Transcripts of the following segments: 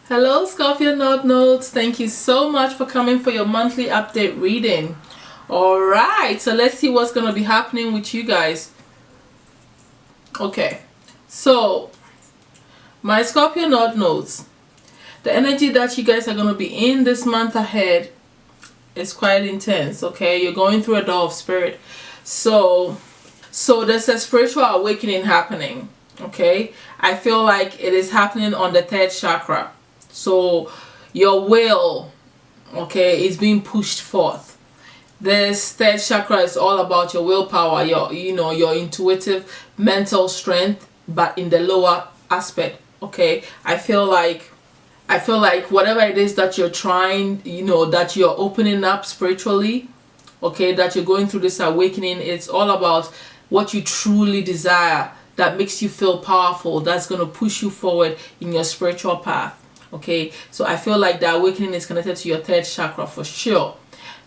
Hello Scorpio North Nodes, thank you so much for coming for your monthly update reading. Alright, so let's see what's going to be happening with you guys. Okay, so my Scorpio North Nodes, the energy that you guys are going to be in this month ahead is quite intense. Okay, you're going through a door of spirit, so there's a spiritual awakening happening. Okay, I feel like it is happening on the third chakra. So your will, okay, is being pushed forth. This third chakra is all about your willpower, your intuitive mental strength, but in the lower aspect. Okay, I feel like whatever it is that you're trying, that you're opening up spiritually, okay, that you're going through this awakening, it's all about what you truly desire, that makes you feel powerful, that's going to push you forward in your spiritual path. Okay, so I feel like the awakening is connected to your third chakra for sure.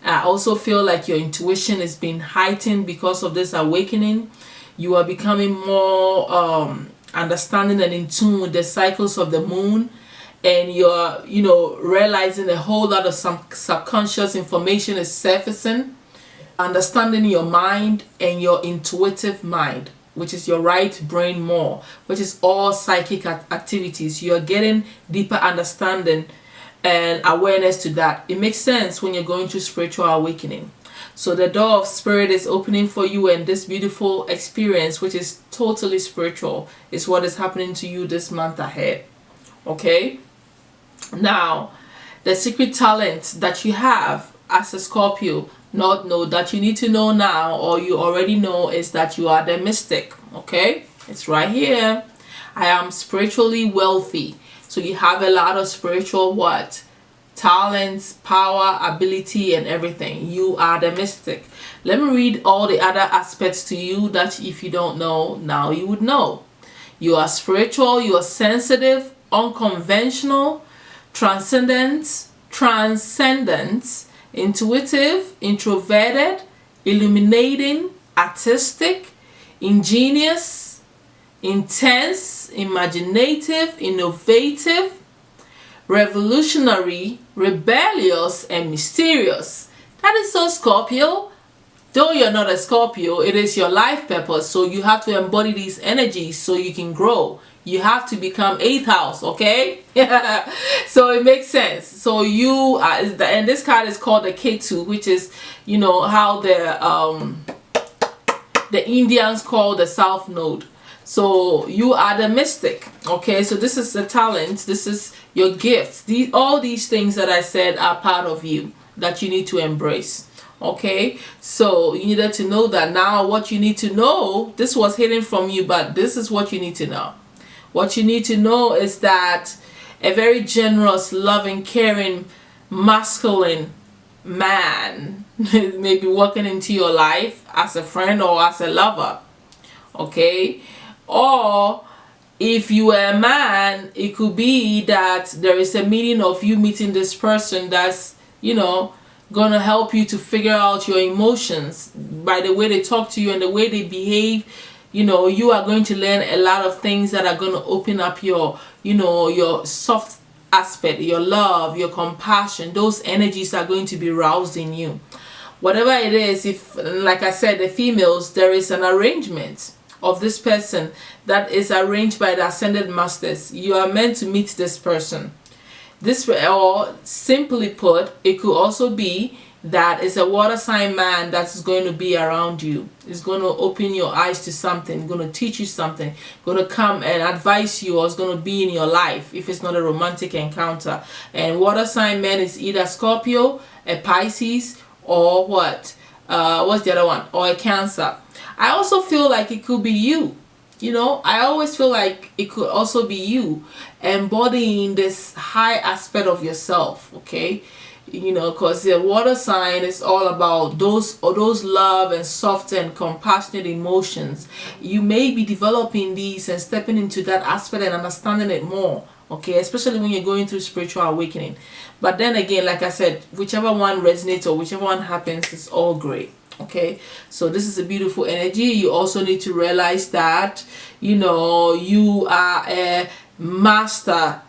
I also feel like your intuition is being heightened because of this awakening. You are becoming more understanding and in tune with the cycles of the moon, and you're realizing a whole lot of some subconscious information is surfacing, understanding your mind and your intuitive mind, which is your right brain more, which is all psychic activities. You're getting deeper understanding and awareness to that. It makes sense when you're going through spiritual awakening. So the door of spirit is opening for you, and this beautiful experience, which is totally spiritual, is what is happening to you this month ahead. Okay, now the secret talent that you have as a Scorpio North Node that you need to know now, or you already know, is that you are the mystic. Okay, it's right here. I am spiritually wealthy. So you have a lot of spiritual talents, power, ability, and everything. You are the mystic. Let me read all the other aspects to you that if you don't know, now you would know. You are spiritual, you are sensitive, unconventional, transcendent, intuitive, introverted, illuminating, artistic, ingenious, intense, imaginative, innovative, revolutionary, rebellious, and mysterious. That is so Scorpio. Though you're not a Scorpio, it is your life purpose, so you have to embody these energies so you can grow. You have to become 8th house, okay? So it makes sense. So you and this card is called the K2, which is how the Indians call the South Node. So you are the mystic. Okay, so this is the talent, this is your gifts. All these things that I said are part of you that you need to embrace. Okay, so you needed to know that. Now what you need to know, this was hidden from you, but this is what you need to know. What you need to know is that a very generous, loving, caring, masculine man may be walking into your life as a friend or as a lover. Okay, or if you are a man, it could be that there is a meaning of you meeting this person that's gonna help you to figure out your emotions by the way they talk to you and the way they behave. You are going to learn a lot of things that are going to open up your your soft aspect, your love, your compassion. Those energies are going to be roused in you. Whatever it is, if, like I said, the females, there is an arrangement of this person that is arranged by the ascended masters. You are meant to meet this person. This, or simply put, it could also be that it's a water sign man that's going to be around you. It's going to open your eyes to something, going to teach you something, going to come and advise you, or it's going to be in your life if it's not a romantic encounter. And water sign man is either Scorpio, a Pisces, or what's the other one, or a Cancer. I also feel like it could be you. I always feel like it could also be you embodying this high aspect of yourself. Okay, because the water sign is all about those love and soft and compassionate emotions. You may be developing these and stepping into that aspect and understanding it more. Okay, especially when you're going through spiritual awakening. But then again, like I said, whichever one resonates or whichever one happens, it's all great. Okay, so this is a beautiful energy. You also need to realize that you are a master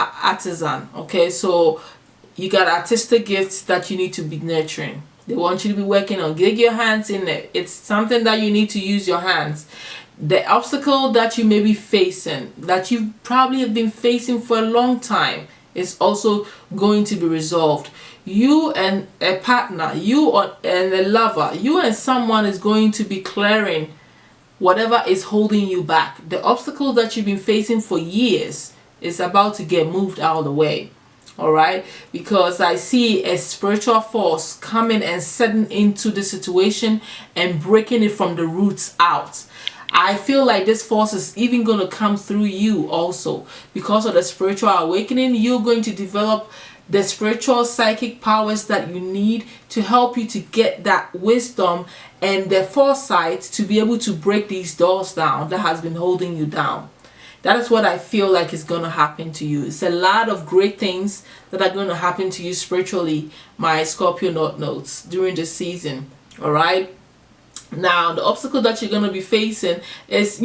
artisan. Okay, so you got artistic gifts that you need to be nurturing. They want you to be working on. Get your hands in it. It's something that you need to use your hands. The obstacle that you may be facing, that you probably have been facing for a long time, is also going to be resolved. You and a partner, and a lover, you and someone is going to be clearing whatever is holding you back. The obstacle that you've been facing for years is about to get moved out of the way. All right, because I see a spiritual force coming and setting into the situation and breaking it from the roots out. I feel like this force is even going to come through you also. Because of the spiritual awakening, you're going to develop the spiritual psychic powers that you need to help you to get that wisdom and the foresight to be able to break these doors down that has been holding you down. That is what I feel like is going to happen to you. It's a lot of great things that are going to happen to you spiritually, my Scorpio North Nodes, during this season. All right. Now, the obstacle that you're going to be facing is,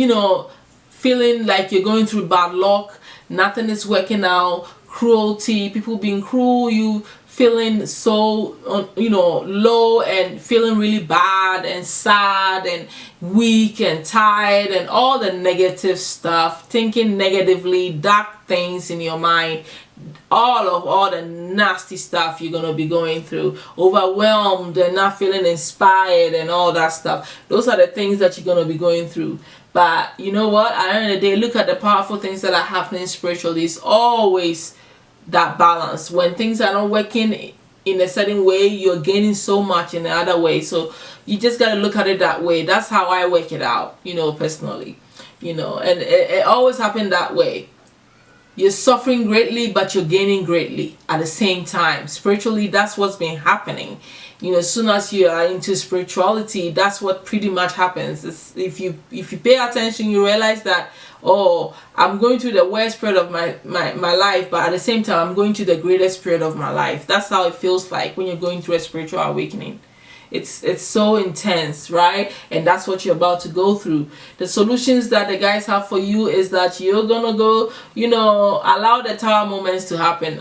feeling like you're going through bad luck. Nothing is working out. Cruelty, people being cruel, you feeling so low and feeling really bad and sad and weak and tired and all the negative stuff, thinking negatively, dark things in your mind, all the nasty stuff you're gonna be going through, overwhelmed and not feeling inspired and all that stuff. Those are the things that you're gonna be going through. But you know what, at the end of the day, look at the powerful things that are happening spiritually. It's always that balance. When things are not working in a certain way, you're gaining so much in the other way. So you just got to look at it that way. That's how I work it out, personally, and it always happened that way. You're suffering greatly, but you're gaining greatly at the same time. Spiritually, that's what's been happening. As soon as you are into spirituality, that's what pretty much happens. If you pay attention, you realize that, oh, I'm going through the worst period of my life, but at the same time, I'm going through the greatest period of my life. That's how it feels like when you're going through a spiritual awakening. It's so intense, right? And that's what you're about to go through. The solutions that the guys have for you is that you're gonna go, allow the tower moments to happen.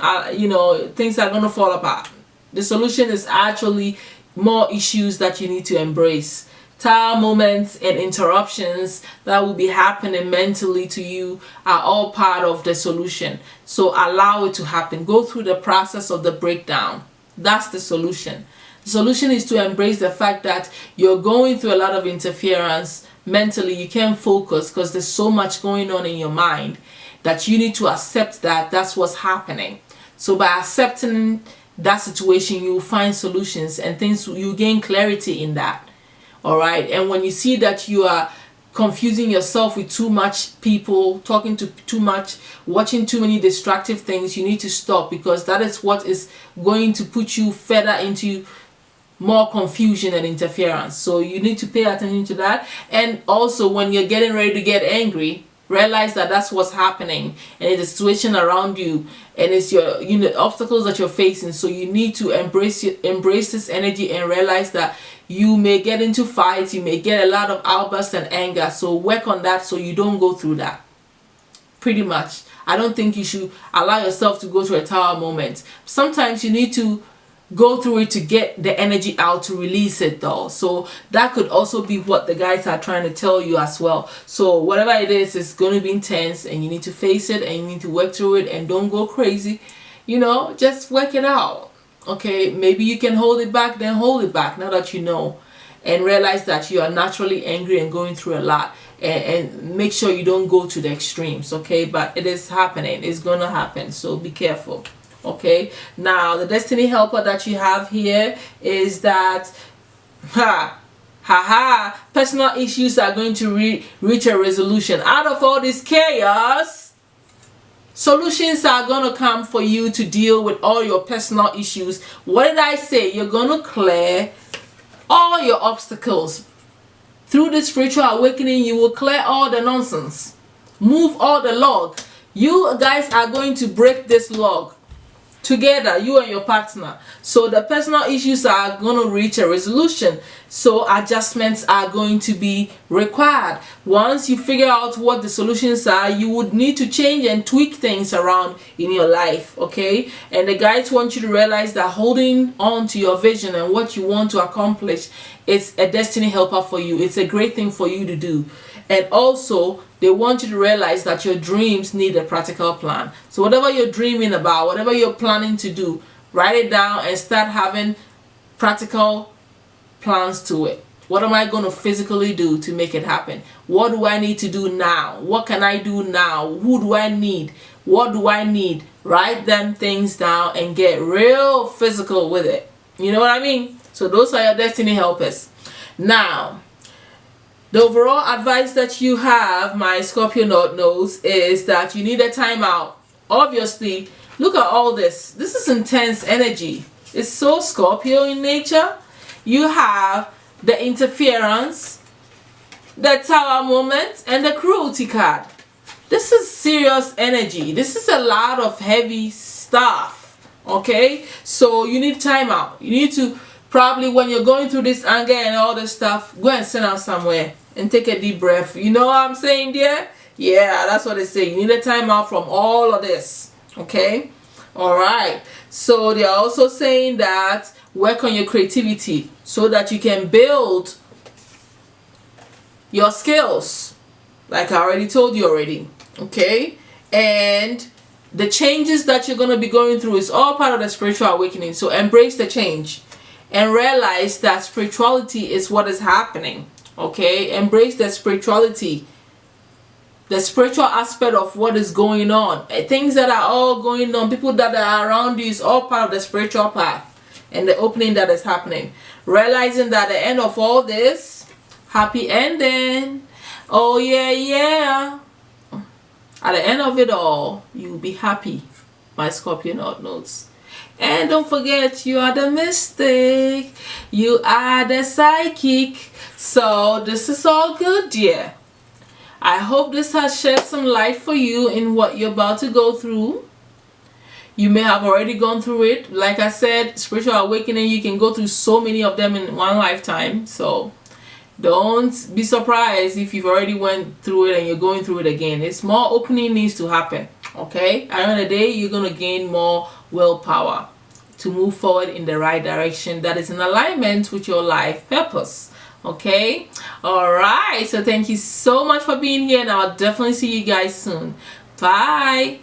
Things are gonna fall apart. The solution is actually more issues that you need to embrace. Tower moments and interruptions that will be happening mentally to you are all part of the solution. So allow it to happen. Go through the process of the breakdown. That's the solution. The solution is to embrace the fact that you're going through a lot of interference mentally. You can't focus because there's so much going on in your mind that you need to accept that that's what's happening. So by accepting that situation, you will find solutions and things, you gain clarity in that. All right. And when you see that you are confusing yourself with too much people, talking to too much, watching too many destructive things, you need to stop, because that is what is going to put you further into more confusion and interference. So you need to pay attention to that. And also, when you're getting ready to get angry, realize that that's what's happening and it's a situation around you and it's your obstacles that you're facing. So you need to embrace this energy and realize that you may get into fights, you may get a lot of outbursts and anger. So work on that so you don't go through that. Pretty much. I don't think you should allow yourself to go through a tower moment. Sometimes you need to go through it to get the energy out, to release it though. So that could also be what the guys are trying to tell you as well. So whatever it is, it's going to be intense and you need to face it and you need to work through it and don't go crazy. Just work it out. Okay, maybe you can hold it back, then hold it back now that you know, and realize that you are naturally angry and going through a lot, and make sure you don't go to the extremes. Okay, but it is happening, it's gonna happen, so be careful. Okay, now the destiny helper that you have here is that personal issues are going to reach a resolution. Out of all this chaos, solutions are going to come for you to deal with all your personal issues. What did I say? You're going to clear all your obstacles. Through this spiritual awakening, you will clear all the nonsense. Move all the log. You guys are going to break this log together, you and your partner. So the personal issues are going to reach a resolution. So adjustments are going to be required. Once you figure out what the solutions are, you would need to change and tweak things around in your life, okay? And the guides want you to realize that holding on to your vision and what you want to accomplish is a destiny helper for you. It's a great thing for you to do. And also, they want you to realize that your dreams need a practical plan. So whatever you're dreaming about, whatever you're planning to do, write it down and start having practical plans to it. What am I going to physically do to make it happen? What do I need to do now? What can I do now? Who do I need? What do I need? Write them things down and get real physical with it. You know what I mean? So those are your destiny helpers. Now, the overall advice that you have, my Scorpio North knows, is that you need a timeout. Obviously, look at all this. This is intense energy. It's so Scorpio in nature. You have the interference, the Tower moment, and the cruelty card. This is serious energy. This is a lot of heavy stuff. Okay? So you need timeout. You need to probably, when you're going through this anger and all this stuff, go and sit down somewhere and take a deep breath. You know what I'm saying, dear? Yeah, that's what they say. You need a timeout from all of this. Okay? Alright. So they're also saying that work on your creativity so that you can build your skills. Like I already told you already. Okay? And the changes that you're going to be going through is all part of the spiritual awakening. So embrace the change. And realize that spirituality is what is happening. Okay? Embrace the spirituality. The spiritual aspect of what is going on. Things that are all going on. People that are around you is all part of the spiritual path. And the opening that is happening. Realizing that at the end of all this, happy ending. Oh yeah, yeah. At the end of it all, you'll be happy. My Scorpio North notes. And don't forget, you are the mystic. You are the psychic. So this is all good, dear. I hope this has shed some light for you in what you're about to go through. You may have already gone through it. Like I said, spiritual awakening, you can go through so many of them in one lifetime. So don't be surprised if you've already went through it and you're going through it again. It's more opening needs to happen. Okay? At the end of the day, you're going to gain more willpower to move forward in the right direction that is in alignment with your life purpose. Okay? Alright. So thank you so much for being here, and I'll definitely see you guys soon. Bye.